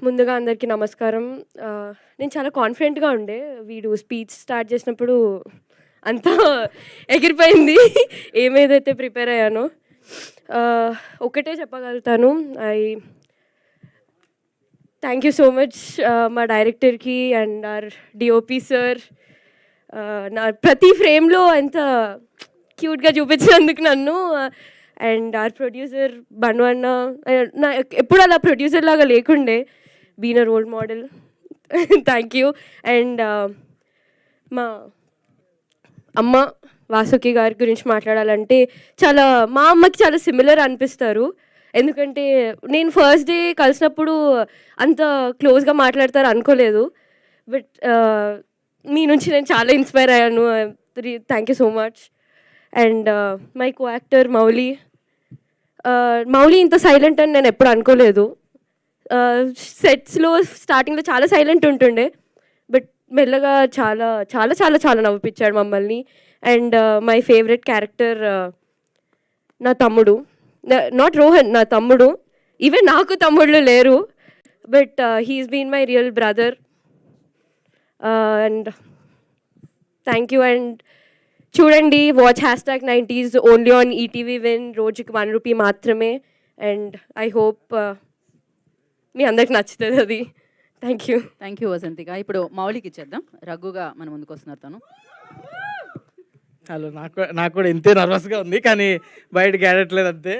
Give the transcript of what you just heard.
ముందుగా అందరికీ నమస్కారం. నేను చాలా కాన్ఫిడెంట్‌గా ఉండే. వీడు స్పీచ్ స్టార్ట్ చేసినప్పుడు అంతా ఎగిరిపోయింది. ఏదైతే ప్రిపేర్ అయ్యానో. ఒకటే చెప్పగలుగుతాను. I thank you so much మా డైరెక్టర్‌కి అండ్ ఆర్ డీఓపీ సార్. నా ప్రతి ఫ్రేమ్‌లో ఎంత క్యూట్‌గా చూపించినందుకు నన్ను. అండ్ ఆర్ ప్రొడ్యూసర్ బను అన్న. నా ఎప్పుడు అలా ప్రొడ్యూసర్ లాగా లేకుండే. Been a role model. Thank you. And మా అమ్మ వాసుకి గారి గురించి మాట్లాడాలంటే మా అమ్మకి చాలా సిమిలర్ అనిపిస్తారు. ఎందుకంటే నేను ఫస్ట్ డే కలిసినప్పుడు అంత క్లోజ్గా మాట్లాడతారు అనుకోలేదు. బట్ మీ నుంచి నేను చాలా ఇన్స్పైర్ అయ్యాను. Thank you so much. And my co actor Mouli. Mouli ఇంత సైలెంట్ అని నేను ఎప్పుడు అనుకోలేదు. సెట్స్లో స్టార్టింగ్లో చాలా సైలెంట్ ఉంటుండే. బట్ మెల్లగా చాలా చాలా చాలా చాలా నవ్విపించాడు మమ్మల్ని. అండ్ మై ఫేవరెట్ క్యారెక్టర్ నా తమ్ముడు. నాట్ రోహన్, నా తమ్ముడు. ఈవెన్ నాకు తమ్ముళ్ళు లేరు. But he's been my real brother. And thank you. And చూడండి, watch #90s only on ETV win. రోజుకి ₹1 మాత్రమే. అండ్ ఐ హోప్ మీ అందరికి నచ్చుతుంది అది. Thank you Vasanthika. ఇప్పుడు మౌలికి ఇచ్చేద్దాం. రఘుగా మన ముందుకు వస్తున్నారు తను. హలో, నాకు కూడా ఇంతే నర్వస్గా ఉంది, కానీ బయటకి ఆడట్లేదు అంతే.